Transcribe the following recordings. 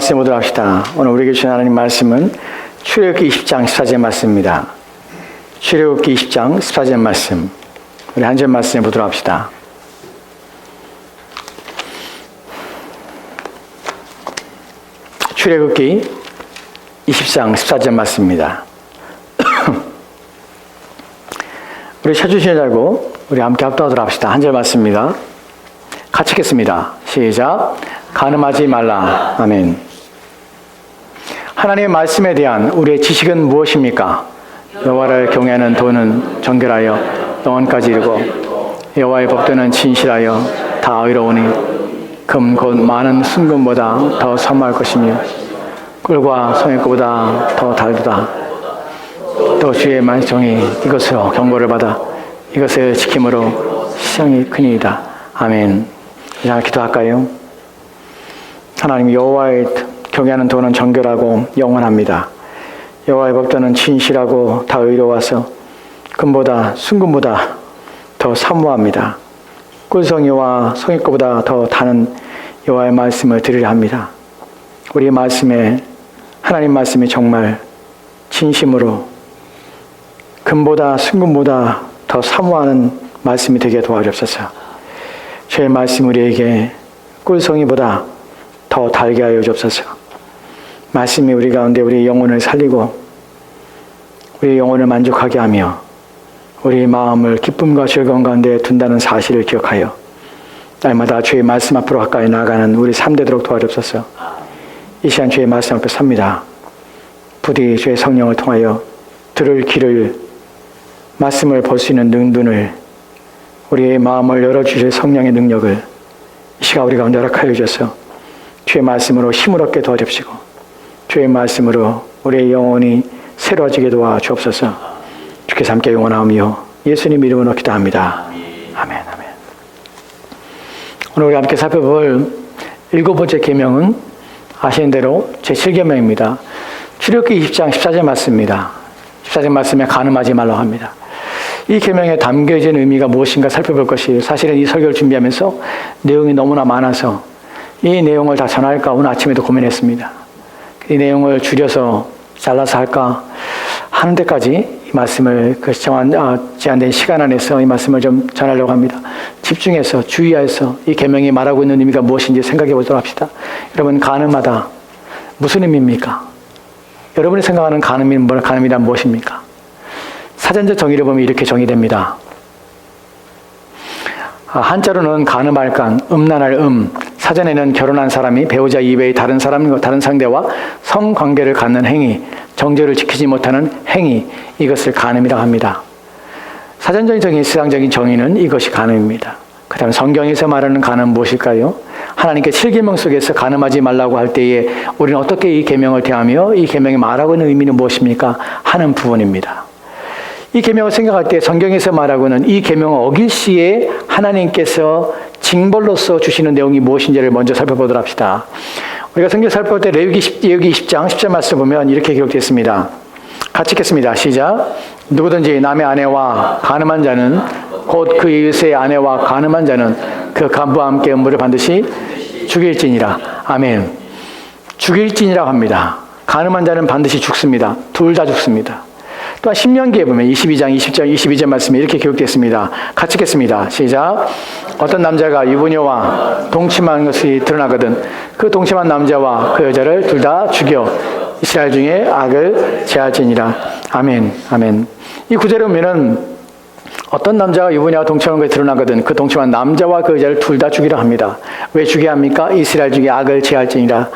말씀 보도록 합시다. 오늘 우리에게 주신 하나님 말씀은 출애굽기 20장 14절 말씀입니다. 출애굽기 20장 14절 말씀. 우리 한 절 말씀 보도록 합시다. 출애굽기 20장 14절 말씀입니다. 우리 찾으시는 줄 알고 우리 함께 합독하도록 합시다. 한 절 말씀입니다. 같이 읽겠습니다. 시작. 간음하지 말라. 아멘. 하나님의 말씀에 대한 우리의 지식은 무엇입니까? 여호와를 경외하는 도는 정결하여 영원까지 이르고 여호와의 법도는 진실하여 다 의로우니 금 곧 많은 순금보다 더 선무할 것이며 꿀과 성액보다 더 달도다. 또 주의 말씀이 이것으로 경고를 받아 이것을 지킴으로 시장이 크니이다. 아멘. 자, 기도할까요? 하나님, 여호와의 경외하는 도는 정결하고 영원합니다. 여호와의 법도는 진실하고 다 의로워서 금보다 순금보다 더 사모합니다. 꿀성이와 성의꽃보다 더 다는 여호와의 말씀을 들으려 합니다. 우리 말씀에 하나님 말씀이 정말 진심으로 금보다 순금보다 더 사모하는 말씀이 되게 도와주옵소서. 주의 말씀 우리에게 꿀성이보다 더 달게 하여 주옵소서. 말씀이 우리 가운데 우리 영혼을 살리고 우리 영혼을 만족하게 하며 우리 마음을 기쁨과 즐거움 가운데 둔다는 사실을 기억하여 날마다 주의 말씀 앞으로 가까이 나아가는 우리 삶 되도록 도와주옵소서. 이 시간 주의 말씀 앞에 섭니다. 부디 주의 성령을 통하여 들을 귀를, 말씀을 볼 수 있는 눈을, 우리의 마음을 열어주실 성령의 능력을 이 시간 우리 가운데 허락하여 주셔서 주의 말씀으로 힘을 얻게 도와주시고 주의 말씀으로 우리의 영혼이 새로워지게 도와주옵소서. 주께서 함께 영원하오며 예수님 이름으로 기도합니다. 아멘. 아멘. 오늘 우리 함께 살펴볼 7번째 계명은 아시는 대로 제7계명입니다. 출애굽기 20장 14절 말씀입니다. 14절 말씀에 간음하지 말라고 합니다. 이 계명에 담겨진 의미가 무엇인가 살펴볼 것이에요. 사실은 이 설교를 준비하면서 내용이 너무나 많아서 이 내용을 다 전할까 오늘 아침에도 고민했습니다. 이 내용을 줄여서 잘라서 할까 하는 데까지 이 말씀을 제한된 시간 안에서 이 말씀을 좀 전하려고 합니다. 집중해서 주의해서 이 계명이 말하고 있는 의미가 무엇인지 생각해 보도록 합시다. 여러분, 간음하다 무슨 의미입니까? 여러분이 생각하는 간음이란 무엇입니까? 사전적 정의를 보면 이렇게 정의됩니다. 한자로는 간음할 간, 음란할 사전에는 결혼한 사람이 배우자 이외의 다른 상대와 성관계를 갖는 행위, 정죄를 지키지 못하는 행위, 이것을 간음이라고 합니다. 사전적인 정의, 시상적인 정의는 이것이 간음입니다. 그 다음 성경에서 말하는 간음은 무엇일까요? 하나님께 7계명 속에서 간음하지 말라고 할 때에 우리는 어떻게 이 계명을 대하며 이 계명이 말하고 있는 의미는 무엇입니까? 하는 부분입니다. 이 계명을 생각할 때 성경에서 말하고는 이 계명을 어길 시에 하나님께서 징벌로서 주시는 내용이 무엇인지를 먼저 살펴보도록 합시다. 우리가 성경 살펴볼 때 레위기 20장 10절 말씀 보면 이렇게 기록되어 있습니다. 같이 읽겠습니다. 시작. 누구든지 남의 아내와 간음한 자는 곧 그 이웃의 아내와 간음한 자는 그 간부와 함께 음부를 반드시 죽일지니라. 아멘. 죽일지니라고 합니다. 간음한 자는 반드시 죽습니다. 둘 다 죽습니다. 또한 신명기에 보면 22장 22절 말씀에 이렇게 기록되어 같이 읽겠습니다. 시작. 어떤 남자가 유부녀와 동침한 것이 드러나거든 그 동침한 남자와 그 여자를 둘 다 죽여 이스라엘 중에 악을 제할지니라. 아멘. 아멘. 이 구절을 보면은 어떤 남자가 유부녀와 동침한 것이 드러나거든 그 동침한 남자와 그 여자를 둘 다 죽이라 합니다. 왜 죽여야 합니까? 이스라엘 중에 악을 제할지니라.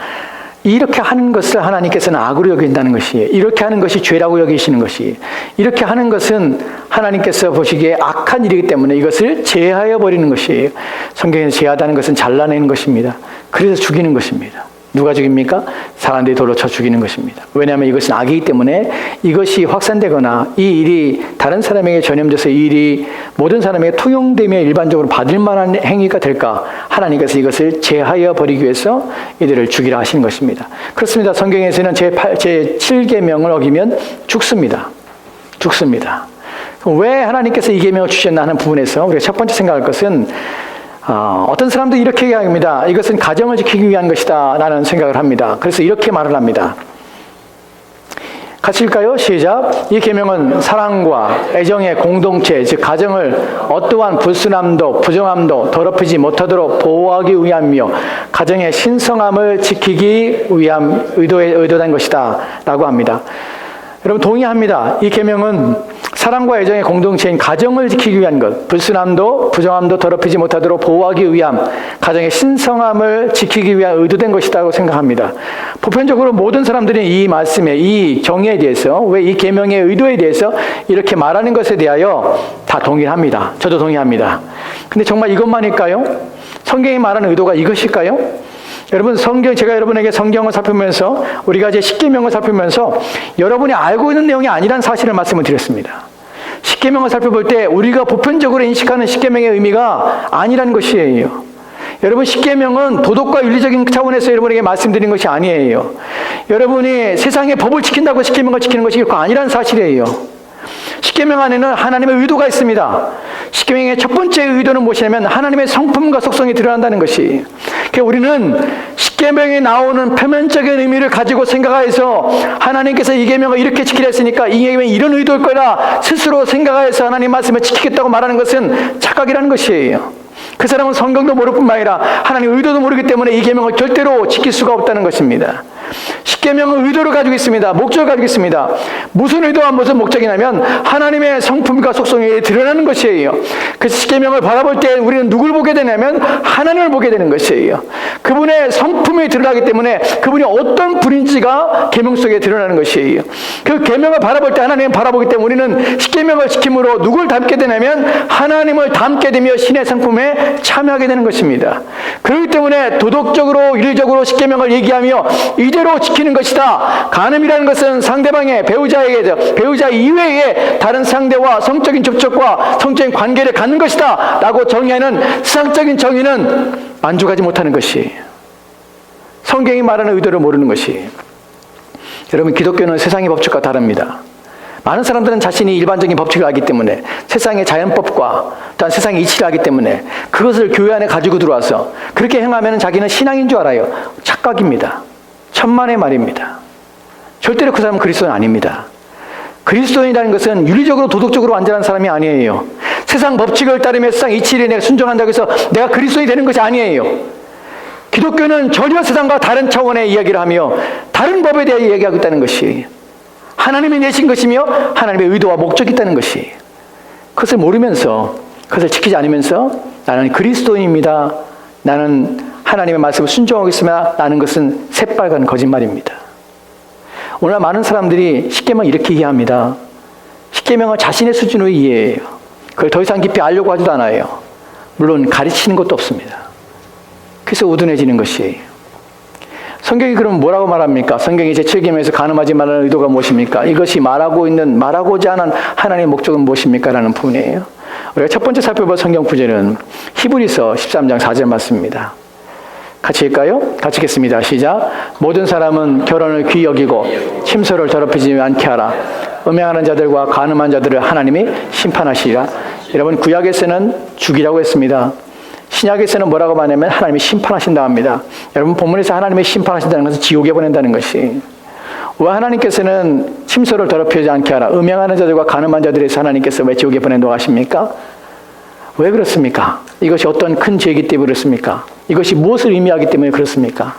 이렇게 하는 것을 하나님께서는 악으로 여긴다는 것이에요. 이렇게 하는 것이 죄라고 여기시는 것이에요. 이렇게 하는 것은 하나님께서 보시기에 악한 일이기 때문에 이것을 제하여 버리는 것이에요. 성경에서 제하다는 것은 잘라내는 것입니다. 그래서 죽이는 것입니다. 누가 죽입니까? 사람들이 돌로 쳐 죽이는 것입니다. 왜냐하면 이것은 악이기 때문에 이것이 확산되거나 이 일이 다른 사람에게 전염돼서 이 일이 모든 사람에게 통용되며 일반적으로 받을 만한 행위가 될까? 하나님께서 이것을 제하여 버리기 위해서 이들을 죽이라 하시는 것입니다. 그렇습니다. 성경에서는 제7계명을 어기면 죽습니다. 죽습니다. 왜 하나님께서 이 계명을 주셨나 하는 부분에서 우리가 첫 번째 생각할 것은 어떤 사람도 이렇게 이야기합니다. 이것은 가정을 지키기 위한 것이다 라는 생각을 합니다. 그래서 이렇게 말을 합니다. 같이 읽을까요? 시작. 이 계명은 사랑과 애정의 공동체, 즉 가정을 어떠한 불순함도 부정함도 더럽히지 못하도록 보호하기 위함이며 가정의 신성함을 지키기 위함 의도된 것이다 라고 합니다. 여러분 동의합니다. 이 계명은 사랑과 애정의 공동체인 가정을 지키기 위한 것, 불순함도 부정함도 더럽히지 못하도록 보호하기 위함, 가정의 신성함을 지키기 위한 의도된 것이라고 생각합니다. 보편적으로 모든 사람들이 이 말씀에, 이 정의에 대해서, 왜 이 계명의 의도에 대해서 이렇게 말하는 것에 대하여 다 동의합니다. 저도 동의합니다. 근데 정말 이것만일까요? 성경이 말하는 의도가 이것일까요? 여러분 제가 여러분에게 성경을 살피면서 우리가 이제 십계명을 살피면서 여러분이 알고 있는 내용이 아니란 사실을 말씀을 드렸습니다. 십계명을 살펴볼 때 우리가 보편적으로 인식하는 십계명의 의미가 아니라는 것이에요. 여러분 십계명은 도덕과 윤리적인 차원에서 여러분에게 말씀드린 것이 아니에요. 여러분이 세상의 법을 지킨다고 십계명을 지키는 것이 결코 아니라는 사실이에요. 십계명 안에는 하나님의 의도가 있습니다. 십계명의 첫 번째 의도는 무엇이냐면 하나님의 성품과 속성이 드러난다는 것이. 그러니까 우리는 십계명에 나오는 표면적인 의미를 가지고 생각해서 하나님께서 이 계명을 이렇게 지키려 했으니까 이 계명이 이런 의도일 거라 스스로 생각해서 하나님 말씀을 지키겠다고 말하는 것은 착각이라는 것이에요. 그 사람은 성경도 모를 뿐만 아니라 하나님의 의도도 모르기 때문에 이 계명을 절대로 지킬 수가 없다는 것입니다. 십계명은 의도를 가지고 있습니다. 목적을 가지고 있습니다. 무슨 의도와 무슨 목적이냐면 하나님의 성품과 속성이 드러나는 것이에요. 그래서 십계명을 바라볼 때 우리는 누굴 보게 되냐면 하나님을 보게 되는 것이에요. 그분의 성품이 드러나기 때문에 그분이 어떤 분인지가 계명 속에 드러나는 것이에요. 그 계명을 바라볼 때 하나님을 바라보기 때문에 우리는 십계명을 지킴으로 누굴 닮게 되냐면 하나님을 닮게 되며 신의 성품에 참여하게 되는 것입니다. 그렇기 때문에 도덕적으로 윤리적으로 십계명을 얘기하며 이대로 지키는 것이다. 간음이라는 것은 상대방의 배우자 이외에 다른 상대와 성적인 접촉과 성적인 관계를 갖는 것이다 라고 정의하는 세상적인 정의는 만족하지 못하는 것이, 성경이 말하는 의도를 모르는 것이. 여러분 기독교는 세상의 법칙과 다릅니다. 많은 사람들은 자신이 일반적인 법칙을 알기 때문에 세상의 자연법과 또한 세상의 이치를 알기 때문에 그것을 교회 안에 가지고 들어와서 그렇게 행하면 자기는 신앙인 줄 알아요. 착각입니다. 천만의 말입니다. 절대로 그 사람은 그리스도인 아닙니다. 그리스도인이라는 것은 윤리적으로 도덕적으로 완전한 사람이 아니에요. 세상 법칙을 따르며 세상 이치를 내가 순종한다고 해서 내가 그리스도인이 되는 것이 아니에요. 기독교는 전혀 세상과 다른 차원의 이야기를 하며 다른 법에 대해 이야기하고 있다는 것이, 하나님이 내신 것이며 하나님의 의도와 목적이 있다는 것이, 그것을 모르면서 그것을 지키지 않으면서 나는 그리스도인입니다, 나는 하나님의 말씀을 순종하고 있으며 라는 것은 새빨간 거짓말입니다. 오늘 많은 사람들이 십계명을 이렇게 이해합니다. 십계명을 자신의 수준으로 이해해요. 그걸 더 이상 깊이 알려고 하지도 않아요. 물론 가르치는 것도 없습니다. 그래서 우둔해지는 것이에요. 성경이 그럼 뭐라고 말합니까? 성경이 제7계명에서 간음하지 말라는 의도가 무엇입니까? 이것이 말하고자 하는 하나님의 목적은 무엇입니까? 라는 부분이에요. 우리가 첫 번째 살펴볼 성경 구절은 히브리서 13장 4절 말씀입니다. 같이 읽까요? 같이 읽겠습니다. 시작. 모든 사람은 결혼을 귀히 여기고 침소를 더럽히지 않게 하라. 음행하는 자들과 간음한 자들을 하나님이 심판하시리라. 여러분 구약에서는 죽이라고 했습니다. 신약에서는 뭐라고 말하냐면 하나님이 심판하신다 합니다. 여러분 본문에서 하나님이 심판하신다는 것은 지옥에 보낸다는 것이, 왜 하나님께서는 침소를 더럽히지 않게 하라, 음행하는 자들과 간음한 자들에서 하나님께서 왜 지옥에 보낸다고 하십니까? 왜 그렇습니까? 이것이 어떤 큰 죄이기 때문에 그렇습니까? 이것이 무엇을 의미하기 때문에 그렇습니까?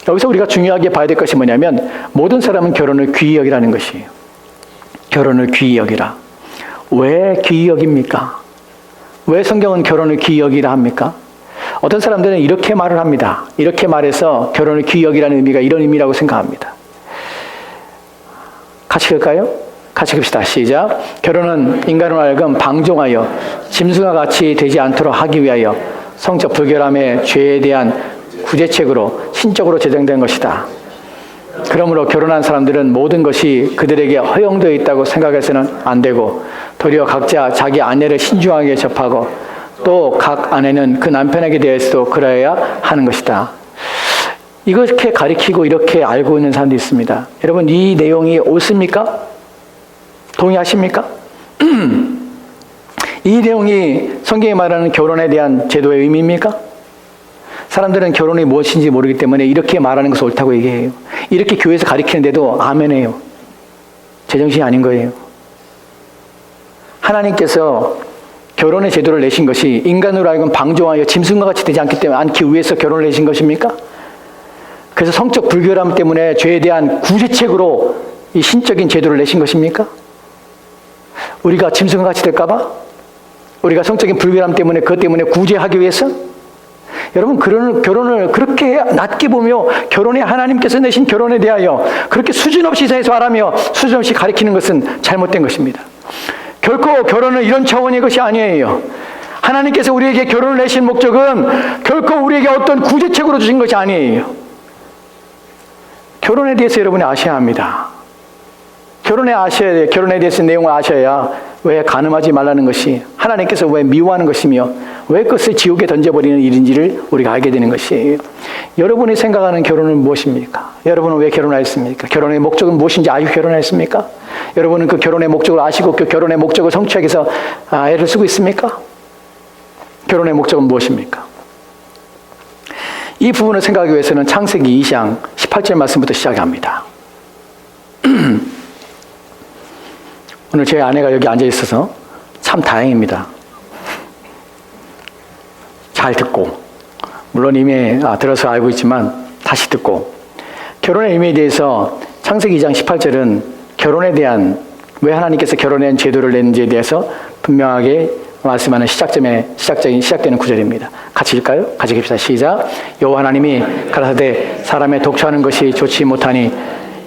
여기서 우리가 중요하게 봐야 될 것이 뭐냐면 모든 사람은 결혼을 귀히 여기라는 것이에요. 결혼을 귀히 여기라. 왜 귀히 여깁니까? 왜 성경은 결혼을 귀히 여기라 합니까? 어떤 사람들은 이렇게 말을 합니다. 이렇게 말해서 결혼을 귀히 여기라는 의미가 이런 의미라고 생각합니다. 같이 읽을까요? 같이 읽읍시다. 시작. 결혼은 인간으로 하여금 방종하여 짐승과 같이 되지 않도록 하기 위하여 성적 불결함의 죄에 대한 구제책으로 신적으로 제정된 것이다. 그러므로 결혼한 사람들은 모든 것이 그들에게 허용되어 있다고 생각해서는 안 되고 도리어 각자 자기 아내를 신중하게 접하고 또 각 아내는 그 남편에게 대해서도 그러해야 하는 것이다. 이렇게 가리키고 이렇게 알고 있는 사람도 있습니다. 여러분 이 내용이 옳습니까? 동의하십니까? 이 내용이 성경이 말하는 결혼에 대한 제도의 의미입니까? 사람들은 결혼이 무엇인지 모르기 때문에 이렇게 말하는 것이 옳다고 얘기해요. 이렇게 교회에서 가르치는데도 아멘해요. 제정신이 아닌 거예요. 하나님께서 결혼의 제도를 내신 것이 인간으로 하여금 방종하여 짐승과 같이 되지 않기 위해서 결혼을 내신 것입니까? 그래서 성적 불결함 때문에 죄에 대한 구제책으로 이 신적인 제도를 내신 것입니까? 우리가 짐승과 같이 될까 봐? 우리가 성적인 불결함 때문에 그것 때문에 구제하기 위해서? 여러분, 결혼을 그렇게 낮게 보며 결혼에 하나님께서 내신 결혼에 대하여 그렇게 수준 없이 세상에서 말하며 수준 없이 가리키는 것은 잘못된 것입니다. 결코 결혼은 이런 차원의 것이 아니에요. 하나님께서 우리에게 결혼을 내신 목적은 결코 우리에게 어떤 구제책으로 주신 것이 아니에요. 결혼에 대해서 여러분이 아셔야 합니다. 결혼에 대해서 내용을 아셔야 왜 간음하지 말라는 것이 하나님께서 왜 미워하는 것이며 왜 그것을 지옥에 던져버리는 일인지를 우리가 알게 되는 것이에요. 여러분이 생각하는 결혼은 무엇입니까? 여러분은 왜 결혼하였습니까? 결혼의 목적은 무엇인지 알고 결혼하였습니까? 여러분은 그 결혼의 목적을 아시고 그 결혼의 목적을 성취하기 위해서 애를 쓰고 있습니까? 결혼의 목적은 무엇입니까? 이 부분을 생각하기 위해서는 창세기 2장 18절 말씀부터 시작합니다. 오늘 제 아내가 여기 앉아 있어서 참 다행입니다. 잘 듣고, 물론 이미 들어서 알고 있지만 다시 듣고, 결혼의 의미에 대해서 창세기 2장 18절은 결혼에 대한, 왜 하나님께서 결혼의 제도를 냈는지에 대해서 분명하게 말씀하는 시작되는 구절입니다. 같이 읽을까요? 같이 읽읍시다. 시작. 여호와 하나님이 가라사대 사람의 독초하는 것이 좋지 못하니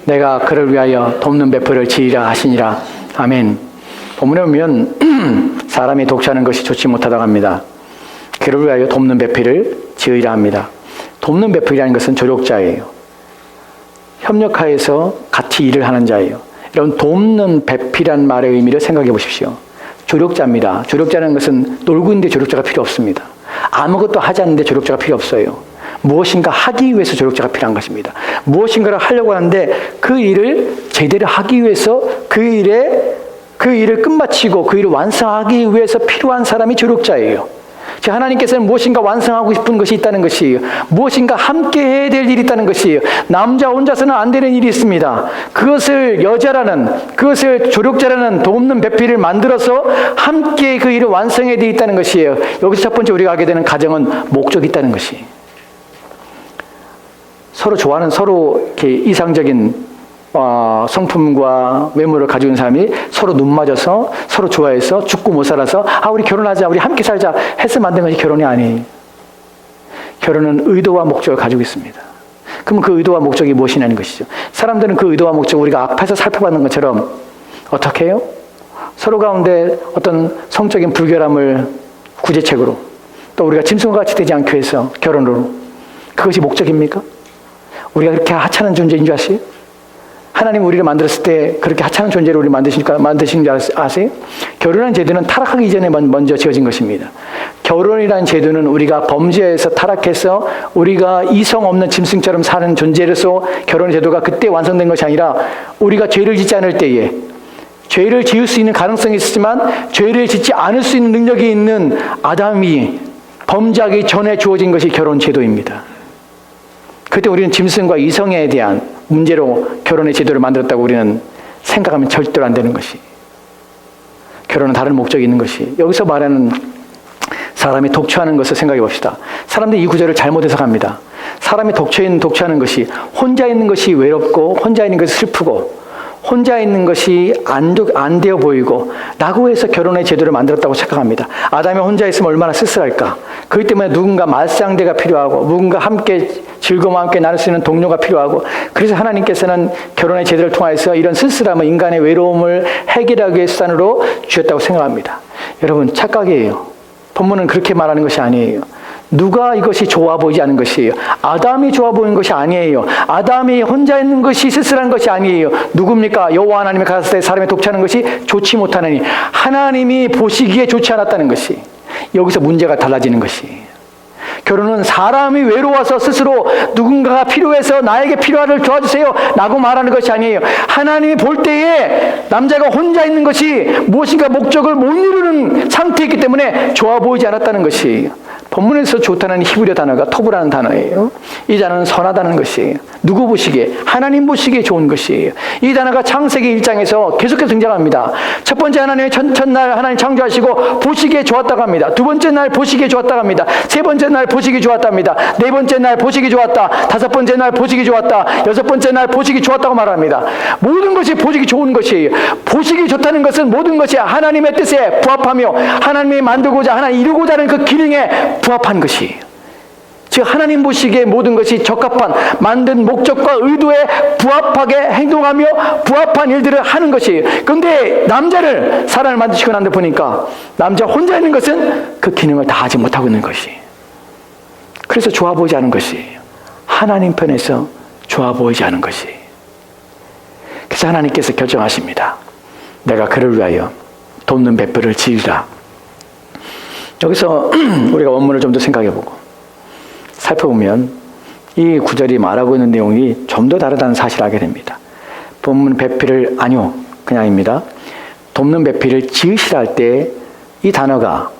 내가 그를 위하여 돕는 배풀을 지으라 하시니라. 아멘. 본문에 보면 사람이 독초하는 것이 좋지 못하다고 합니다. 그를 위하여 돕는 배필을 지으라 합니다. 돕는 배필이라는 것은 조력자예요. 협력하여서 같이 일을 하는 자예요. 여러분, 돕는 배필이라는 말의 의미를 생각해 보십시오. 조력자입니다. 조력자는 것은 놀고 있는데 조력자가 필요 없습니다. 아무것도 하지 않는데 조력자가 필요 없어요. 무엇인가 하기 위해서 조력자가 필요한 것입니다. 무엇인가를 하려고 하는데 그 일을 제대로 하기 위해서 그 일을 끝마치고 그 일을 완성하기 위해서 필요한 사람이 조력자예요. 하나님께서는 무엇인가 완성하고 싶은 것이 있다는 것이에요. 무엇인가 함께 해야 될 일이 있다는 것이에요. 남자 혼자서는 안 되는 일이 있습니다. 그것을 그것을 조력자라는 돕는 배필을 만들어서 함께 그 일을 완성해야 돼 있다는 것이에요. 여기서 첫 번째 우리가 알게 되는 가정은 목적이 있다는 것이. 서로 좋아하는, 서로 이렇게 이상적인 성품과 외모를 가지고 있는 사람이 서로 눈 맞아서 서로 좋아해서 죽고 못 살아서 우리 결혼하자, 우리 함께 살자 해서 만든 것이 결혼이 아니에요. 결혼은 의도와 목적을 가지고 있습니다. 그럼 그 의도와 목적이 무엇이냐는 것이죠. 사람들은 그 의도와 목적을 우리가 앞에서 살펴봤는 것처럼 어떻게 해요? 서로 가운데 어떤 성적인 불결함을 구제책으로, 또 우리가 짐승과 같이 되지 않기 위해서 결혼으로, 그것이 목적입니까? 우리가 그렇게 하찮은 존재인 줄 아세요? 하나님 우리를 만들었을 때 그렇게 하찮은 존재로 우리를 만드신 줄 아세요? 결혼한 제도는 타락하기 이전에 먼저 지어진 것입니다. 결혼이라는 제도는 우리가 범죄에서 타락해서 우리가 이성 없는 짐승처럼 사는 존재로서 결혼 제도가 그때 완성된 것이 아니라 우리가 죄를 짓지 않을 때에, 죄를 지을 수 있는 가능성이 있었지만 죄를 짓지 않을 수 있는 능력이 있는 아담이 범죄하기 전에 주어진 것이 결혼 제도입니다. 그때 우리는 짐승과 이성에 대한 문제로 결혼의 제도를 만들었다고 우리는 생각하면 절대로 안 되는 것이, 결혼은 다른 목적이 있는 것이, 여기서 말하는 사람이 독초하는 것을 생각해 봅시다. 사람들이 이 구절을 잘못 해석합니다. 사람이 독초하는 것이 혼자 있는 것이 외롭고 혼자 있는 것이 슬프고 혼자 있는 것이 안 되어 보이고 라고 해서 결혼의 제도를 만들었다고 생각합니다. 아담이 혼자 있으면 얼마나 쓸쓸할까. 그렇기 때문에 누군가 말상대가 필요하고 누군가 함께 즐거움과 함께 나눌 수 있는 동료가 필요하고, 그래서 하나님께서는 결혼의 제도를 통해서 이런 쓸쓸함을, 인간의 외로움을 해결하기 위해 수단으로 주셨다고 생각합니다. 여러분, 착각이에요. 본문은 그렇게 말하는 것이 아니에요. 누가 이것이 좋아 보이지 않은 것이에요. 아담이 좋아 보이는 것이 아니에요. 아담이 혼자 있는 것이 쓸쓸한 것이 아니에요. 누굽니까? 여호와 하나님이 가라사대 사람이 독초하는 것이 좋지 못하느니, 하나님이 보시기에 좋지 않았다는 것이, 여기서 문제가 달라지는 것이. 결혼은 사람이 외로워서 스스로 누군가가 필요해서 나에게 필요하를 도와주세요 라고 말하는 것이 아니에요. 하나님이 볼 때에 남자가 혼자 있는 것이 무엇인가 목적을 못 이루는 상태이기 때문에 좋아 보이지 않았다는 것이에요. 본문에서 좋다는 히브리어 단어가 토브라는 단어예요. 이 단어는 선하다는 것이에요. 누구 보시기에? 하나님 보시기에 좋은 것이에요. 이 단어가 창세기 1장에서 계속해서 등장합니다. 첫 번째 하나님의 첫날 하나님 창조하시고 보시기에 좋았다고 합니다. 두 번째 날 보시기에 좋았다고 합니다. 세 번째 날 보시기 좋았다 합니다. 네 번째 날 보시기 좋았다. 다섯 번째 날 보시기 좋았다. 여섯 번째 날 보시기 좋았다고 말합니다. 모든 것이 보시기 좋은 것이에요. 보시기 좋다는 것은 모든 것이 하나님의 뜻에 부합하며 하나님이 만들고자 하나님 이루고자 하는 그 기능에 부합한 것이에요. 즉 하나님 보시기에 모든 것이 적합한 만든 목적과 의도에 부합하게 행동하며 부합한 일들을 하는 것이에요. 그런데 남자를 사람을 만드시고 난 데 보니까 남자 혼자 있는 것은 그 기능을 다 하지 못하고 있는 것이에요. 그래서 좋아 보이지 않은 것이에요. 하나님 편에서 좋아 보이지 않은 것이에요. 그래서 하나님께서 결정하십니다. 내가 그를 위하여 돕는 뱃불을 지으라. 여기서 우리가 원문을 좀 더 생각해보고 살펴보면 이 구절이 말하고 있는 내용이 좀 더 다르다는 사실을 알게 됩니다. 본문 배필을 아니요 그냥입니다. 돕는 배필을 지으시라 할 때 이 단어가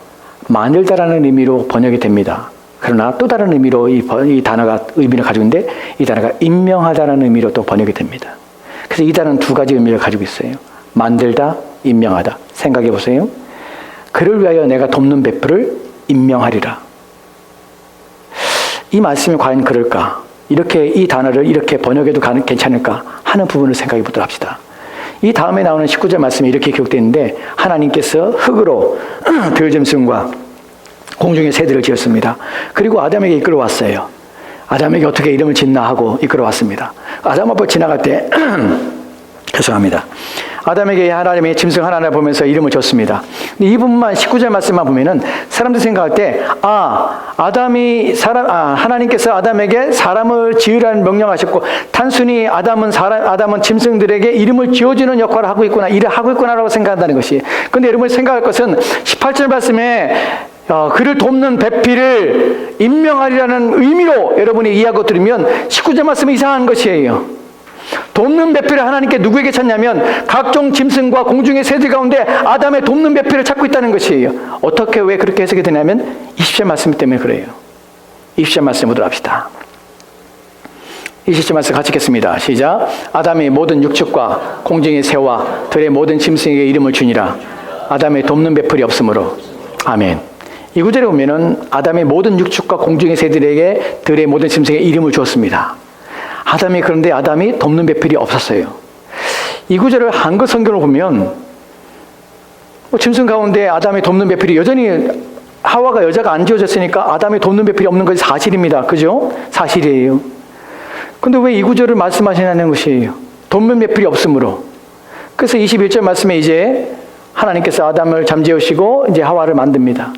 만들다라는 의미로 번역이 됩니다. 그러나 또 다른 의미로 이 단어가 의미를 가지고 있는데 이 단어가 임명하다라는 의미로 또 번역이 됩니다. 그래서 이 단어는 두 가지 의미를 가지고 있어요. 만들다, 임명하다. 생각해 보세요. 그를 위하여 내가 돕는 뱃불을 임명하리라. 이 말씀이 과연 그럴까? 이렇게 이 단어를 이렇게 번역해도 괜찮을까? 하는 부분을 생각해 보도록 합시다. 이 다음에 나오는 19절 말씀에 이렇게 기록되어 있는데 하나님께서 흙으로 들짐승과 공중의 새들을 지었습니다. 그리고 아담에게 이끌어왔어요. 아담에게 어떻게 이름을 짓나 하고 이끌어왔습니다. 아담 앞을 지나갈 때 죄송합니다. 아담에게 하나님의 짐승 하나를 보면서 이름을 줬습니다. 이 부분만 19절 말씀만 보면은 사람들이 생각할 때 하나님께서 아담에게 사람을 지으라는 명령하셨고 단순히 아담은 짐승들에게 이름을 지어주는 역할을 하고 있구나, 일을 하고 있구나라고 생각한다는 것이. 그런데 여러분이 생각할 것은 18절 말씀에 그를 돕는 배필을 임명하리라는 의미로 여러분이 이해하고 들으면 19절 말씀은 이상한 것이에요. 돕는 배필을 하나님께 누구에게 찾냐면 각종 짐승과 공중의 새들 가운데 아담의 돕는 배필을 찾고 있다는 것이에요. 어떻게 왜 그렇게 해석이 되냐면 20절 말씀 때문에 그래요. 20절 말씀 보도록 합시다. 20절 말씀 같이 읽겠습니다. 시작. 아담의 모든 육축과 공중의 새와 들의 모든 짐승에게 이름을 주니라. 아담의 돕는 배필이 없으므로. 아멘. 이 구절에 보면은 아담의 모든 육축과 공중의 새들에게 들의 모든 짐승에게 이름을 주었습니다. 그런데 아담이 돕는 배필이 없었어요. 이 구절을 한글 성경을 보면 짐승 가운데 아담의 돕는 배필이 여전히 하와가 여자가 안 지어졌으니까 아담의 돕는 배필이 없는 것이 사실입니다. 그죠? 사실이에요. 근데 왜 이 구절을 말씀하시냐는 것이에요. 돕는 배필이 없으므로. 그래서 21절 말씀에 이제 하나님께서 아담을 잠재우시고 이제 하와를 만듭니다.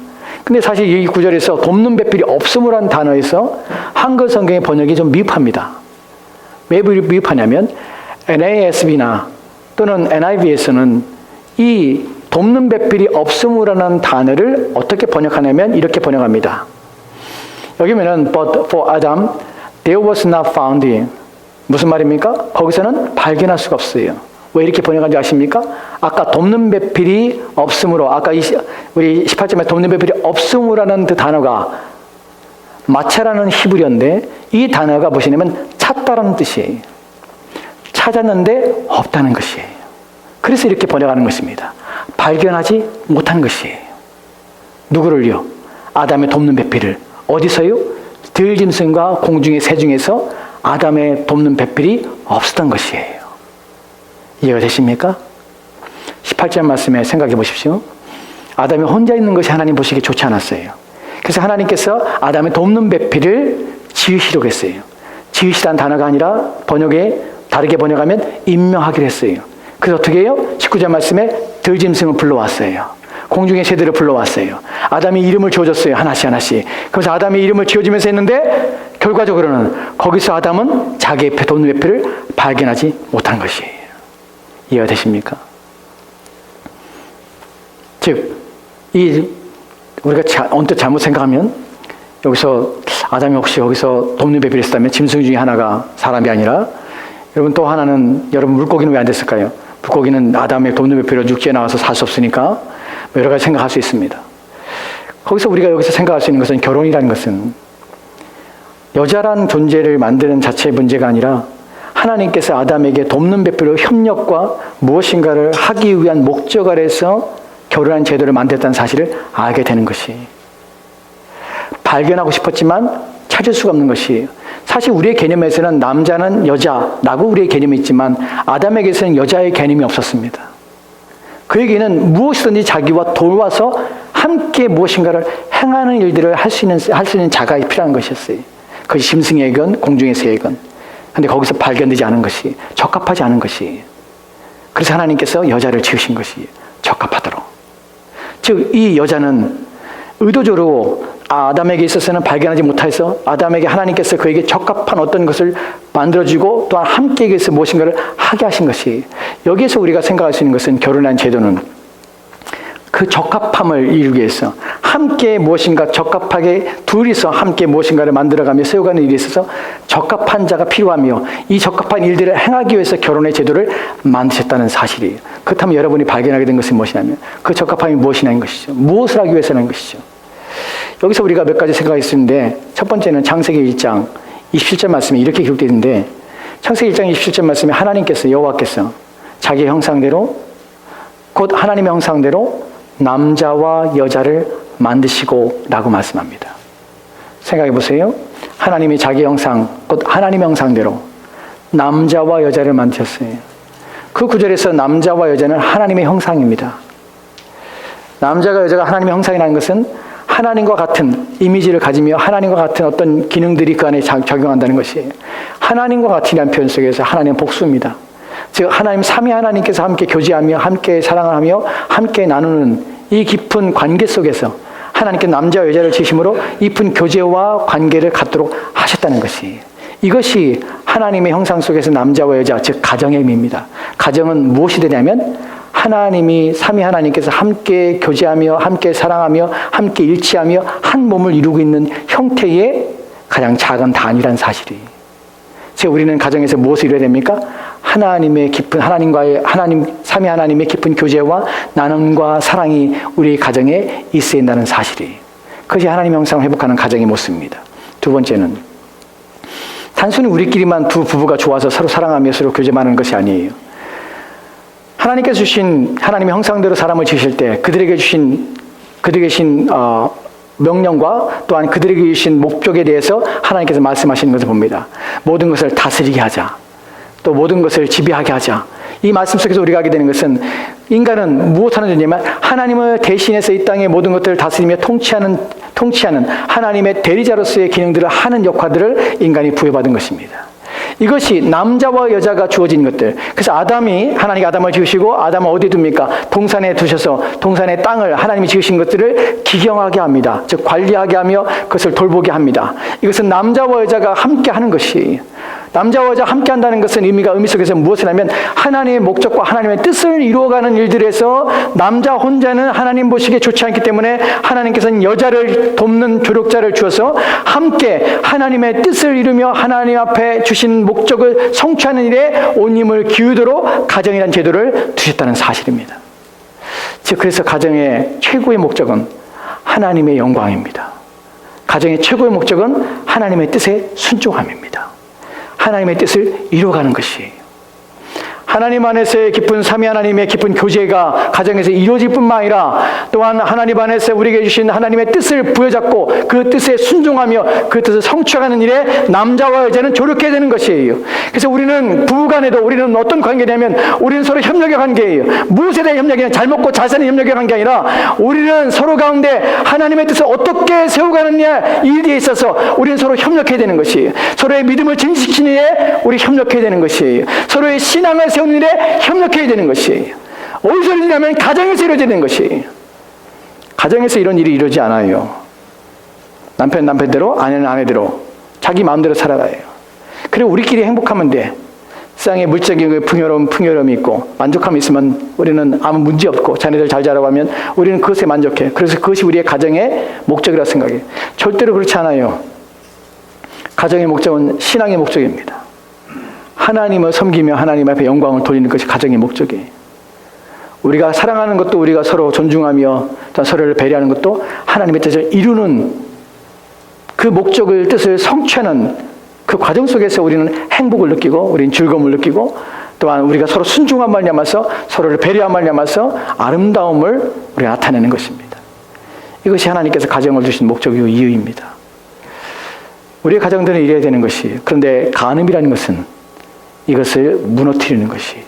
근데 사실 이 구절에서 돕는 배필이 없음이라는 단어에서 한글 성경의 번역이 좀 미흡합니다. 왜 미흡하냐면 NASB나 또는 NIV에서는 이 돕는 배필이 없음이라는 단어를 어떻게 번역하냐면 이렇게 번역합니다. 여기면은 But for Adam there was not found in. 무슨 말입니까? 거기서는 발견할 수가 없어요. 왜 이렇게 번역한지 아십니까? 아까 돕는 배필이 없음으로, 아까 우리 18절에 돕는 배필이 없음이라는 그 단어가 마차라는 히브리어인데 이 단어가 무엇이냐면 찾다라는 뜻이에요. 찾았는데 없다는 것이에요. 그래서 이렇게 번역하는 것입니다. 발견하지 못한 것이에요. 누구를요? 아담의 돕는 배필을. 어디서요? 들짐승과 공중의 새 중에서 아담의 돕는 배필이 없었던 것이에요. 이해가 되십니까? 18절 말씀에 생각해 보십시오. 아담이 혼자 있는 것이 하나님 보시기에 좋지 않았어요. 그래서 하나님께서 아담의 돕는 배필을 지으시려고 했어요. 지으시라는 단어가 아니라 번역에 다르게 번역하면 임명하기로 했어요. 그래서 어떻게 해요? 19절 말씀에 들짐승을 불러왔어요. 공중의 새들을 불러왔어요. 아담이 이름을 지어줬어요. 하나씩 하나씩. 그래서 아담이 이름을 지어주면서 했는데 결과적으로는 거기서 아담은 자기의 돕는 배필을 발견하지 못한 것이에요. 이해가 되십니까? 즉, 우리가 언뜻 잘못 생각하면 여기서 아담이 혹시 여기서 돕는 배필을 했다면 짐승 중에 하나가 사람이 아니라, 여러분 또 하나는, 여러분 물고기는 왜 안 됐을까요? 물고기는 아담의 돕는 배필로 육지에 나와서 살 수 없으니까 뭐 여러 가지 생각할 수 있습니다. 거기서 우리가 여기서 생각할 수 있는 것은, 결혼이라는 것은 여자란 존재를 만드는 자체의 문제가 아니라 하나님께서 아담에게 돕는 배필로 협력과 무엇인가를 하기 위한 목적 아래서 결혼한 제도를 만들었다는 사실을 알게 되는 것이, 발견하고 싶었지만 찾을 수가 없는 것이에요. 사실 우리의 개념에서는 남자는 여자라고 우리의 개념이 있지만 아담에게서는 여자의 개념이 없었습니다. 그에게는 무엇이든지 자기와 도와서 함께 무엇인가를 행하는 일들을 할 수 있는 자가 필요한 것이었어요. 그것이 짐승이건 공중의 새이건. 그런데 거기서 발견되지 않은 것이, 적합하지 않은 것이, 그래서 하나님께서 여자를 지으신 것이 적합하도록. 즉 이 여자는 의도적으로 아담에게 있어서는 발견하지 못해서 아담에게 하나님께서 그에게 적합한 어떤 것을 만들어주고 또한 함께 해서 무엇인가를 하게 하신 것이, 여기에서 우리가 생각할 수 있는 것은, 결혼한 제도는 그 적합함을 이루기 위해서 함께 무엇인가 적합하게 둘이서 함께 무엇인가를 만들어가며 세워가는 일에 있어서 적합한 자가 필요하며, 이 적합한 일들을 행하기 위해서 결혼의 제도를 만드셨다는 사실이에요. 그렇다면 여러분이 발견하게 된 것은 무엇이냐면, 그 적합함이 무엇이냐는 것이죠. 무엇을 하기 위해서라는 것이죠. 여기서 우리가 몇 가지 생각이 있는데, 첫 번째는 창세기 1장 27절 말씀에 이렇게 기록되어 있는데, 창세기 1장 27절 말씀에 하나님께서, 여호와께서 자기의 형상대로, 곧 하나님의 형상대로 남자와 여자를 만드시고 라고 말씀합니다. 생각해 보세요. 하나님이 자기 형상, 곧 하나님의 형상대로 남자와 여자를 만드셨어요. 그 구절에서 남자와 여자는 하나님의 형상입니다. 남자가 여자가 하나님의 형상이라는 것은 하나님과 같은 이미지를 가지며 하나님과 같은 어떤 기능들이 그 안에 적용한다는 것이에요. 하나님과 같이라는 표현 속에서 하나님은 복수입니다. 즉 하나님, 삼위 하나님께서 함께 교제하며 함께 사랑을 하며 함께 나누는 이 깊은 관계 속에서 하나님께 남자와 여자를 지으심으로 깊은 교제와 관계를 갖도록 하셨다는 것이, 이것이 하나님의 형상 속에서 남자와 여자, 즉 가정의 의미입니다. 가정은 무엇이 되냐면, 하나님이, 삼위 하나님께서 함께 교제하며 함께 사랑하며 함께 일치하며 한 몸을 이루고 있는 형태의 가장 작은 단위라는 사실이, 즉 우리는 가정에서 무엇을 이루어야 됩니까? 하나님의 깊은, 삼위 하나님의 깊은 교제와 나눔과 사랑이 우리 가정에 있어야 한다는 사실이, 그것이 하나님의 형상을 회복하는 가정의 모습입니다. 두 번째는, 단순히 우리끼리만 두 부부가 좋아서 서로 사랑하며 서로 교제하는 것이 아니에요. 하나님께서 주신 하나님의 형상대로 사람을 지으실 때 그들에게 주신 명령과 또한 그들에게 주신 목적에 대해서 하나님께서 말씀하시는 것을 봅니다. 모든 것을 다스리게 하자, 또 모든 것을 지배하게 하자. 이 말씀 속에서 우리가 하게 되는 것은, 인간은 무엇하는 존재냐면 하나님을 대신해서 이 땅의 모든 것들을 다스리며 통치하는 하나님의 대리자로서의 기능들을 하는 역할들을 인간이 부여받은 것입니다. 이것이 남자와 여자가 주어진 것들. 그래서 하나님이 아담을 지으시고 아담을 어디에 둡니까? 동산에 두셔서 동산의 땅을 하나님이 지으신 것들을 기경하게 합니다. 즉 관리하게 하며 그것을 돌보게 합니다. 이것은 남자와 여자가 함께 하는 것이, 남자와 여자 함께 한다는 것은 의미 속에서 무엇을 하면, 하나님의 목적과 하나님의 뜻을 이루어가는 일들에서 남자 혼자는 하나님 보시기에 좋지 않기 때문에 하나님께서는 여자를 돕는 조력자를 주어서 함께 하나님의 뜻을 이루며 하나님 앞에 주신 목적을 성취하는 일에 온 힘을 기울이도록 가정이라는 제도를 두셨다는 사실입니다. 즉 그래서 가정의 최고의 목적은 하나님의 영광입니다. 가정의 최고의 목적은 하나님의 뜻에 순종함입니다. 하나님의 뜻을 이루어가는 것이에요. 하나님 안에서의 깊은 삼위 하나님의 깊은 교제가 가정에서 이루어질 뿐만 아니라, 또한 하나님 안에서 우리에게 주신 하나님의 뜻을 부여잡고 그 뜻에 순종하며 그 뜻을 성취하는 일에 남자와 여자는 조력해야 되는 것이에요. 그래서 우리는 부부간에도 우리는 어떤 관계냐면, 우리는 서로 협력의 관계예요. 무엇에 대한 협력이냐, 잘 먹고 잘 사는 협력의 관계 아니라, 우리는 서로 가운데 하나님의 뜻을 어떻게 세워가느냐 일에 있어서 우리는 서로 협력해야 되는 것이에요. 서로의 믿음을 증식시키는 일에 우리 협력해야 되는 것이에요. 서로의 신앙을 세우는 일에 협력해야 되는 것이에요. 어디서 이루어지냐면 가정에서 이루어지는 것이에요. 가정에서 이런 일이 이루어지지 않아요. 남편은 남편대로, 아내는 아내대로 자기 마음대로 살아가요. 그리고 우리끼리 행복하면 돼. 세상에 물적인 풍요로움이 있고 만족함이 있으면 우리는 아무 문제 없고 자녀들 잘 자라고 하면 우리는 그것에 만족해. 그래서 그것이 우리의 가정의 목적이라 생각해요. 절대로 그렇지 않아요. 가정의 목적은 신앙의 목적입니다. 하나님을 섬기며 하나님 앞에 영광을 돌리는 것이 가정의 목적이에요. 우리가 사랑하는 것도 우리가 서로 존중하며 서로를 배려하는 것도 하나님의 뜻을 이루는 그 목적을 뜻을 성취하는 그 과정 속에서 우리는 행복을 느끼고 우리는 즐거움을 느끼고 또한 우리가 서로 순종한 말미암아서 서로를 배려한 말미암아서 아름다움을 우리가 나타내는 것입니다. 이것이 하나님께서 가정을 주신 목적이고 이유입니다. 우리의 가정들은 이래야 되는 것이에요. 그런데 간음이라는 것은 이것을 무너뜨리는 것이에요.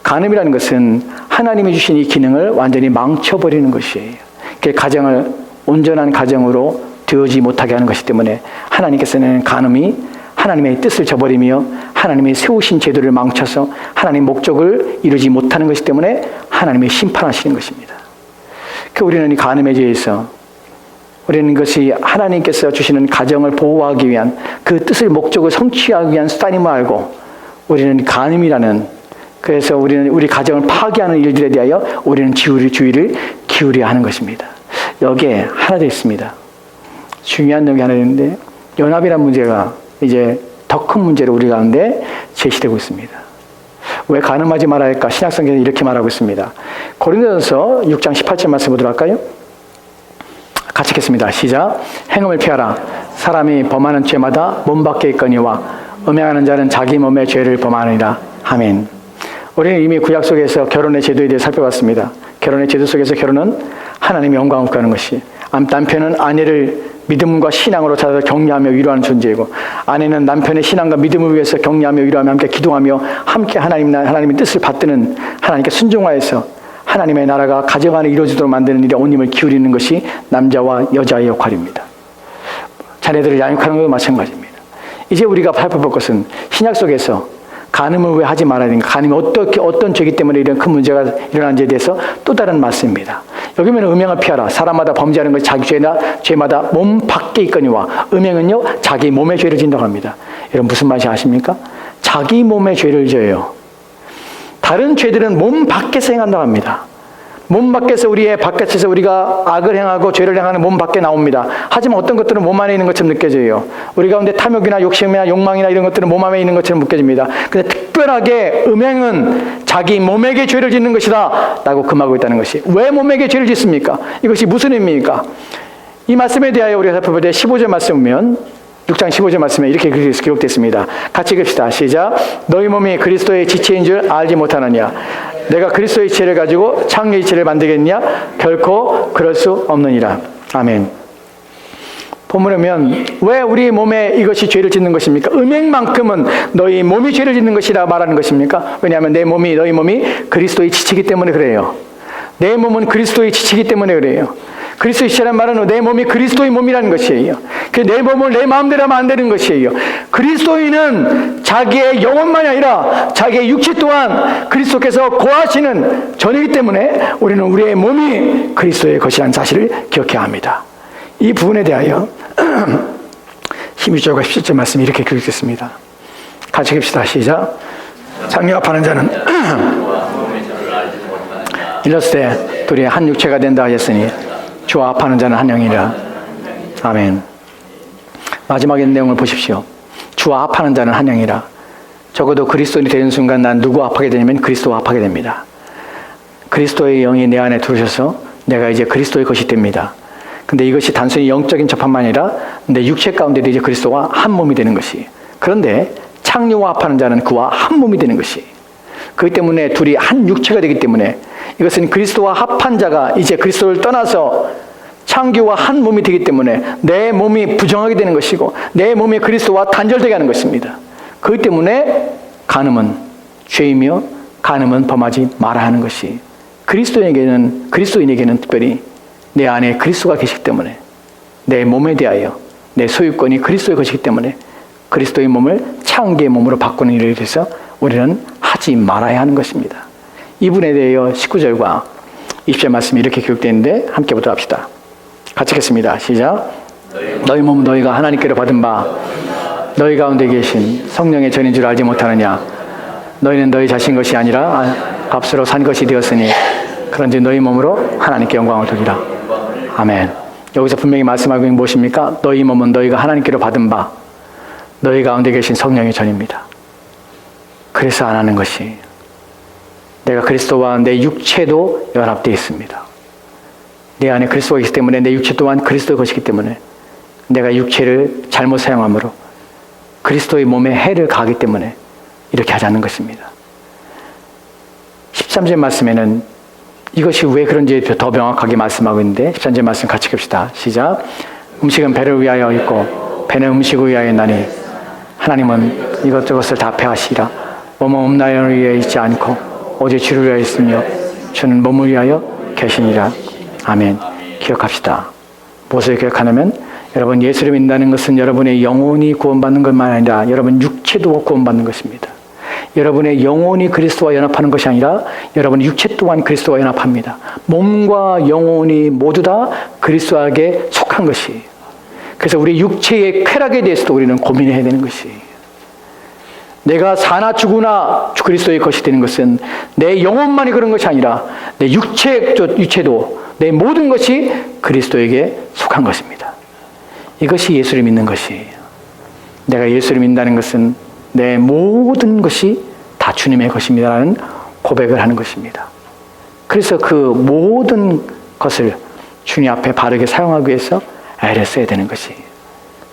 간음이라는 것은 하나님이 주신 이 기능을 완전히 망쳐버리는 것이에요. 그 가정을 온전한 가정으로 되어지 못하게 하는 것이기 때문에 하나님께서는 간음이 하나님의 뜻을 저버리며 하나님의 세우신 제도를 망쳐서 하나님의 목적을 이루지 못하는 것이기 때문에 하나님의 심판하시는 것입니다. 그 우리는 이 간음에 대해서 우리는 이것이 하나님께서 주시는 가정을 보호하기 위한 그 뜻을 목적을 성취하기 위한 수단임을 알고 우리는 간음이라는 그래서 우리는 우리 가정을 파괴하는 일들에 대하여 우리는 주의를 기울여야 하는 것입니다. 여기에 하나 더 있습니다. 중요한 점이 하나 있는데 연합이라는 문제가 이제 더 큰 문제로 우리 가운데 제시되고 있습니다. 왜 간음하지 말아야 할까? 신약성경은 이렇게 말하고 있습니다. 고린도전서 6장 18절 말씀 보도록 할까요? 같이 읽겠습니다. 시작. 행음을 피하라. 사람이 범하는 죄마다 몸 밖에 있거니와 음행하는 자는 자기 몸의 죄를 범하느니라. 아멘. 우리는 이미 구약 속에서 결혼의 제도에 대해 살펴봤습니다. 결혼의 제도 속에서 결혼은 하나님의 영광을 구하는 것이 남편은 아내를 믿음과 신앙으로 찾아서 격려하며 위로하는 존재이고 아내는 남편의 신앙과 믿음을 위해서 격려하며 위로하며 함께 기도하며 함께 하나님의 뜻을 받드는 하나님께 순종하여서 하나님의 나라가 가정 안에 이루어지도록 만드는 일에 온 힘을 기울이는 것이 남자와 여자의 역할입니다. 자녀들을 양육하는 것도 마찬가지입니다. 이제 우리가 살펴볼 것은 신약 속에서 간음을 왜 하지 말아야 되는가? 간음이 어떤 죄이기 때문에 이런 큰 문제가 일어난지에 대해서 또 다른 말씀입니다. 여기 보면 음행을 피하라. 사람마다 범죄하는 것이 자기 죄마다 몸 밖에 있거니와 음행은요 자기 몸의 죄를 진다고 합니다. 여러분 무슨 말인지 아십니까? 자기 몸의 죄를 져요. 다른 죄들은 몸 밖에서 행한다고 합니다. 몸 밖에서 우리의 바깥에서 우리가 악을 행하고 죄를 행하는 몸 밖에 나옵니다. 하지만 어떤 것들은 몸 안에 있는 것처럼 느껴져요. 우리 가운데 탐욕이나 욕심이나 욕망이나 이런 것들은 몸 안에 있는 것처럼 느껴집니다. 근데 특별하게 음행은 자기 몸에게 죄를 짓는 것이다 라고 금하고 있다는 것이. 왜 몸에게 죄를 짓습니까? 이것이 무슨 의미입니까? 이 말씀에 대하여 우리가 살펴볼 때 15절 말씀 보면 6장 15절 말씀에 이렇게 기록됐습니다. 같이 읽읍시다. 시작. 너희 몸이 그리스도의 지체인 줄 알지 못하느냐? 내가 그리스도의 지체를 가지고 창조의 지체를 만들겠느냐? 결코 그럴 수 없느니라. 아멘. 본문에 보면 왜 우리 몸에 이것이 죄를 짓는 것입니까? 음행만큼은 너희 몸이 죄를 짓는 것이라 말하는 것입니까? 왜냐하면 너희 몸이 그리스도의 지체이기 때문에 그래요. 내 몸은 그리스도의 지체이기 때문에 그래요. 그리스도의 지체란 말은 내 몸이 그리스도의 몸이라는 것이에요. 내 몸을 내 마음대로 하면 안 되는 것이에요. 그리스도인은 자기의 영혼만이 아니라 자기의 육체 또한 그리스도께서 거하시는 전이기 때문에 우리는 우리의 몸이 그리스도의 것이라는 사실을 기억해야 합니다. 이 부분에 대하여 16절과 17절 말씀이 이렇게 기록됐습니다. 같이 읽읍시다. 시작. 창녀합하는 자는 일렀을 때 둘이 한 육체가 된다 하였으니 주와 합하는 자는 한 영이라. 아멘. 마지막의 내용을 보십시오. 주와 합하는 자는 한 영이라. 적어도 그리스도인이 되는 순간 난 누구와 합하게 되냐면 그리스도와 합하게 됩니다. 그리스도의 영이 내 안에 들어오셔서 내가 이제 그리스도의 것이 됩니다. 근데 이것이 단순히 영적인 접합만 아니라 내 육체 가운데도 이제 그리스도와 한 몸이 되는 것이. 그런데 창녀와 합하는 자는 그와 한 몸이 되는 것이. 그렇기 때문에 둘이 한 육체가 되기 때문에 이것은 그리스도와 합한 자가 이제 그리스도를 떠나서 창교와 한 몸이 되기 때문에 내 몸이 부정하게 되는 것이고 내 몸이 그리스도와 단절되게 하는 것입니다. 그렇기 때문에 간음은 죄이며 간음은 범하지 말아야 하는 것이 그리스도인에게는 특별히 내 안에 그리스도가 계시기 때문에 내 몸에 대하여 내 소유권이 그리스도의 것이기 때문에 그리스도의 몸을 창기의 몸으로 바꾸는 일에 대해서 우리는 하지 말아야 하는 것입니다. 이분에 대하여 19절과 20절 말씀이 이렇게 기록되어 있는데 함께 보도록 합시다. 같이 읽겠습니다. 시작. 너희 몸은 너희가 하나님께로 받은 바 너희 가운데 계신 성령의 전인 줄 알지 못하느냐? 너희는 너희 자신 것이 아니라 값으로 산 것이 되었으니 그런지 너희 몸으로 하나님께 영광을 돌리라. 아멘. 여기서 분명히 말씀하고 있는 무엇입니까? 너희 몸은 너희가 하나님께로 받은 바 너희 가운데 계신 성령의 전입니다. 그래서 안 하는 것이 내가 그리스도와 내 육체도 연합되어 있습니다. 내 안에 그리스도가 있기 때문에 내 육체 또한 그리스도의 것이기 때문에 내가 육체를 잘못 사용함으로 그리스도의 몸에 해를 가하기 때문에 이렇게 하지 않는 것입니다. 13절 말씀에는 이것이 왜 그런지 더 명확하게 말씀하고 있는데 13절 말씀 같이 봅시다. 시작. 음식은 배를 위하여 있고 배는 음식을 위하여 있나니 하나님은 이것저것을 다 패하시라. 몸은 음란을 위하여 있지 않고 오직 주를 위하여 있으며 주는 몸을 위하여 계시니라. 아멘. 기억합시다. 무엇을 기억하냐면 여러분 예수를 믿는다는 것은 여러분의 영혼이 구원받는 것만 아니라 여러분 육체도 구원받는 것입니다. 여러분의 영혼이 그리스도와 연합하는 것이 아니라 여러분의 육체 또한 그리스도와 연합합니다. 몸과 영혼이 모두 다 그리스도에게 속한 것이에요. 그래서 우리 육체의 쾌락에 대해서도 우리는 고민해야 되는 것이에요. 내가 사나 죽으나 그리스도의 것이 되는 것은 내 영혼만이 그런 것이 아니라 내 육체도 내 모든 것이 그리스도에게 속한 것입니다. 이것이 예수를 믿는 것이에요. 내가 예수를 믿는다는 것은 내 모든 것이 다 주님의 것입니다라는 고백을 하는 것입니다. 그래서 그 모든 것을 주님 앞에 바르게 사용하기 위해서 애를 써야 되는 것이에요.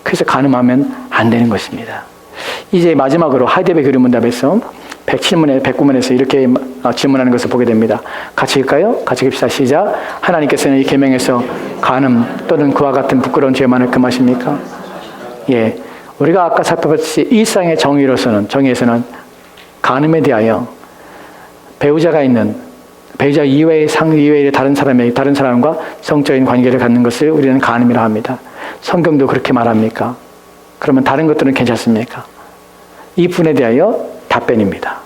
그래서 간음하면 안 되는 것입니다. 이제 마지막으로 하이데베 교리문답에서 107문에 109문에서 이렇게 질문하는 것을 보게 됩니다. 같이 읽까요? 같이 읽읍시다. 시작. 하나님께서는 이 계명에서 간음 또는 그와 같은 부끄러운 죄만을 금하십니까? 예, 우리가 아까 살펴봤듯이 일상의 정의에서는 간음에 대하여 배우자 이외의 다른 사람과 성적인 관계를 갖는 것을 우리는 간음이라 합니다. 성경도 그렇게 말합니까? 그러면 다른 것들은 괜찮습니까? 이 분에 대하여 답변입니다.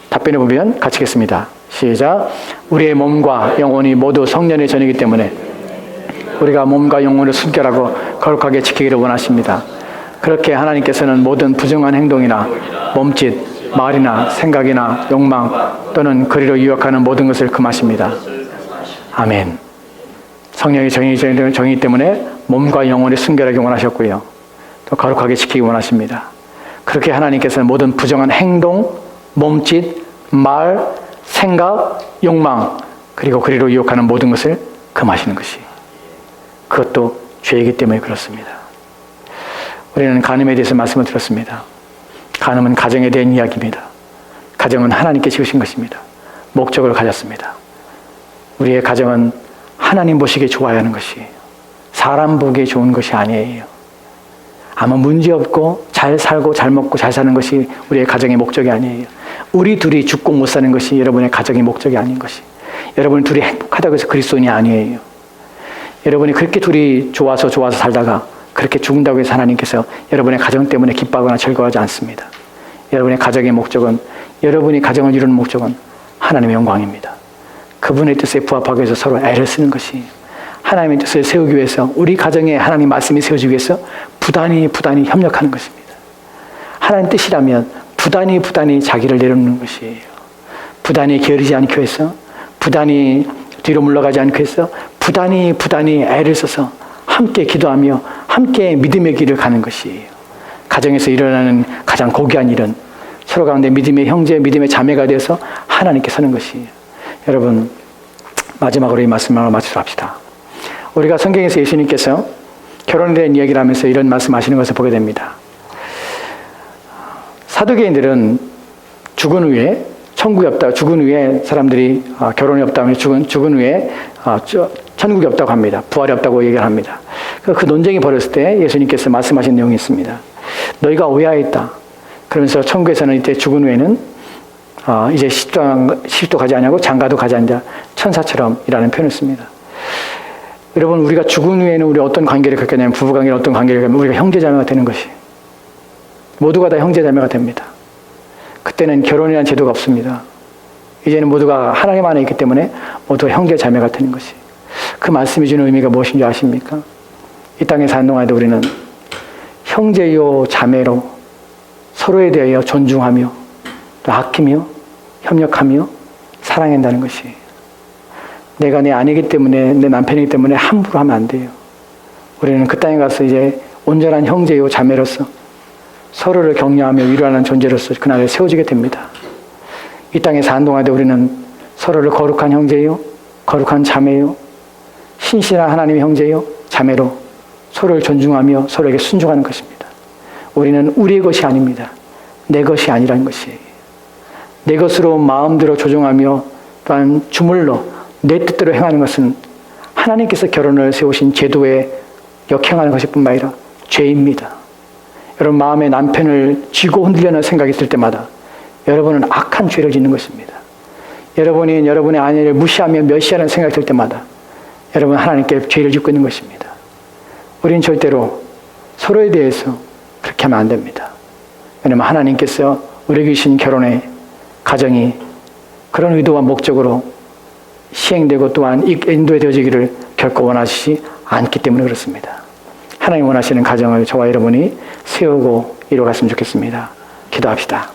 답변을 보면 같이 읽겠습니다. 시작. 우리의 몸과 영혼이 모두 성령의 전이기 때문에 우리가 몸과 영혼을 순결하고 거룩하게 지키기를 원하십니다. 그렇게 하나님께서는 모든 부정한 행동이나 몸짓, 말이나 생각이나 욕망 또는 그리로 유혹하는 모든 것을 금하십니다. 아멘. 성령의 정의이기 때문에 몸과 영혼을 순결하게 원하셨고요. 또 거룩하게 지키기 원하십니다. 그렇게 하나님께서는 모든 부정한 행동, 몸짓, 말, 생각, 욕망 그리고 그리로 유혹하는 모든 것을 금하시는 것이 그것도 죄이기 때문에 그렇습니다. 우리는 간음에 대해서 말씀을 들었습니다. 간음은 가정에 대한 이야기입니다. 가정은 하나님께 지으신 것입니다. 목적을 가졌습니다. 우리의 가정은 하나님 보시기에 좋아야 하는 것이에요. 사람 보기에 좋은 것이 아니에요. 아무 문제 없고 잘 살고 잘 먹고 잘 사는 것이 우리의 가정의 목적이 아니에요. 우리 둘이 죽고 못 사는 것이 여러분의 가정의 목적이 아닌 것이. 여러분 둘이 행복하다고 해서 그리스도인이 아니에요. 여러분이 그렇게 둘이 좋아서 살다가 그렇게 죽는다고 해서 하나님께서 여러분의 가정 때문에 기뻐하거나 즐거워하지 않습니다. 여러분의 가정의 목적은, 여러분이 가정을 이루는 목적은 하나님의 영광입니다. 그분의 뜻에 부합하기 위해서 서로 애를 쓰는 것이, 하나님의 뜻을 세우기 위해서, 우리 가정에 하나님 말씀이 세워지기 위해서 부단히 협력하는 것입니다. 하나님 뜻이라면 부단히 자기를 내려놓는 것이에요. 부단히 게으르지 않기 위해서, 부단히 뒤로 물러가지 않기 위해서 부단히 애를 써서 함께 기도하며 함께 믿음의 길을 가는 것이에요. 가정에서 일어나는 가장 고귀한 일은 서로 가운데 믿음의 형제, 믿음의 자매가 되어서 하나님께 서는 것이에요. 여러분, 마지막으로 이 말씀을 마치도록 합시다. 우리가 성경에서 예수님께서 결혼에 대한 이야기를 하면서 이런 말씀하시는 것을 보게 됩니다. 사두개인들은 죽은 후에 천국이 없다, 죽은 후에 사람들이 결혼이 없다면 죽은 후에 천국이 없다고 합니다. 부활이 없다고 얘기를 합니다. 그 논쟁이 벌어졌을 때 예수님께서 말씀하신 내용이 있습니다. 너희가 오해하였다. 그러면서 천국에서는 이때 죽은 후에는 이제 시집도 가지 않냐고 장가도 가지 않냐, 천사처럼 이라는 표현을 씁니다. 여러분, 우리가 죽은 후에는 우리 어떤 관계를 갖겠냐면, 부부관계는 어떤 관계를 갖냐면 우리가 형제자매가 되는 것이, 모두가 다 형제자매가 됩니다. 그때는 결혼이라는 제도가 없습니다. 이제는 모두가 하나님 안에 있기 때문에 모두가 형제자매가 되는 것이, 그 말씀이 주는 의미가 무엇인지 아십니까? 이 땅에 사는 동안에도 우리는 형제요 자매로 서로에 대하여 존중하며 또 아끼며 협력하며 사랑한다는 것이, 내가 내 아내이기 때문에, 내 남편이기 때문에 함부로 하면 안 돼요. 우리는 그 땅에 가서 이제 온전한 형제요 자매로서 서로를 격려하며 위로하는 존재로서 그날에 세워지게 됩니다. 이 땅에 사는 동안에 우리는 서로를 거룩한 형제요, 거룩한 자매요, 신실한 하나님의 형제요, 자매로 서로를 존중하며 서로에게 순종하는 것입니다. 우리는 우리의 것이 아닙니다. 내 것이 아니라는 것이에요. 내 것으로 마음대로 조종하며 또한 주물러 내 뜻대로 행하는 것은 하나님께서 결혼을 세우신 제도에 역행하는 것일 뿐만 아니라 죄입니다. 여러분 마음에 남편을 쥐고 흔들려는 생각이 들 때마다 여러분은 악한 죄를 짓는 것입니다. 여러분이 여러분의 아내를 무시하며 멸시하는 생각이 들 때마다 여러분 하나님께 죄를 짓고 있는 것입니다. 우리는 절대로 서로에 대해서 그렇게 하면 안 됩니다. 왜냐하면 하나님께서 우리에게 주신 결혼의 가정이 그런 의도와 목적으로 시행되고 또한 인도되어지기를 결코 원하시지 않기 때문에 그렇습니다. 하나님 원하시는 가정을 저와 여러분이 세우고 이루어갔으면 좋겠습니다. 기도합시다.